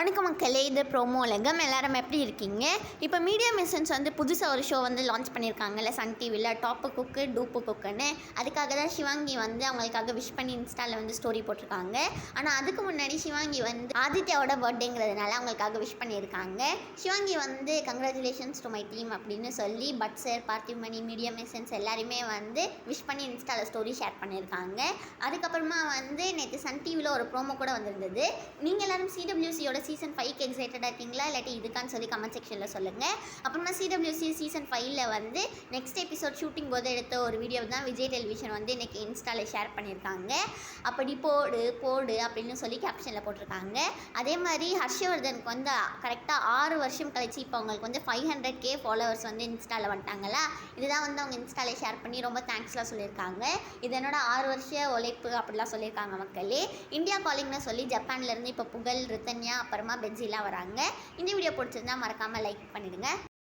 வணக்கம் மக்களே, இது ப்ரோமோ உலகம். எல்லாரும் எப்படி இருக்கீங்க? இப்போ மீடியா மிஷன்ஸ் வந்து புதுசாக ஒரு ஷோ வந்து லான்ச் பண்ணியிருக்காங்கல்ல சன் டிவியில், டாப்பு குக்கு டூப்பு குக்குன்னு. அதுக்காக தான் சிவாங்கி வந்து அவங்களுக்காக விஷ் பண்ணி இன்ஸ்டாவில் வந்து ஸ்டோரி போட்டிருக்காங்க. ஆனால் அதுக்கு முன்னாடி சிவாங்கி வந்து ஆதித்யாவோட பர்த்டேங்கிறதுனால அவங்களுக்காக விஷ் பண்ணியிருக்காங்க. சிவாங்கி வந்து கங்க்ராச்சுலேஷன்ஸ் டு மை டீம் அப்படின்னு சொல்லி பட் சார், பார்த்திமணி, மீடியா மிஷன்ஸ் எல்லாருமே வந்து விஷ் பண்ணி இன்ஸ்டாவில் ஸ்டோரி ஷேர் பண்ணியிருக்காங்க. அதுக்கப்புறமா வந்து நேற்று சன் டிவியில் ஒரு ப்ரோமோ கூட வந்திருந்தது. நீங்கள் எல்லாரும் சிடபிள்யூசியோட சீசன் 5க்கு எக்ஸைட்டடாக இருக்கீங்களா, இல்லாட்டி இதுக்கான்னு சொல்லி கமெண்ட் செக்ஷனில் சொல்லுங்கள். அப்புறமா சிடபிள்யூசி சீசன் 5ல் வந்து நெக்ஸ்ட் எபிசோட் ஷூட்டிங் போது எடுத்த ஒரு வீடியோ தான் விஜய் டெலிவிஷன் வந்து இன்றைக்கி இன்ஸ்டாவில் ஷேர் பண்ணியிருக்காங்க. அப்படி போடு போடு அப்படின்னு சொல்லி கேப்ஷனில் போட்டிருக்காங்க. அதே மாதிரி ஹர்ஷவர்தனுக்கு வந்து கரெக்டாக 6 வருஷம் கழிச்சு இப்போ அவங்களுக்கு வந்து 500K ஃபாலோவர்ஸ் வந்து இன்ஸ்டாவில் வந்துட்டாங்களா. இதுதான் வந்து அவங்க இன்ஸ்டாவில் ஷேர் பண்ணி ரொம்ப தேங்க்ஸ்லாம் சொல்லியிருக்காங்க. இது என்னோட 6 வருஷ உழைப்பு அப்படிலாம் சொல்லியிருக்காங்க மக்களே. இந்தியா காலிங்னு சொல்லி ஜப்பான்லேருந்து இப்போ புகழ், ரித்தன்யா, அப்புறமா பென்சிலாம் வராங்க. இந்த வீடியோ பிடிச்சிருந்தா மறக்காமல் லைக் பண்ணிடுங்க.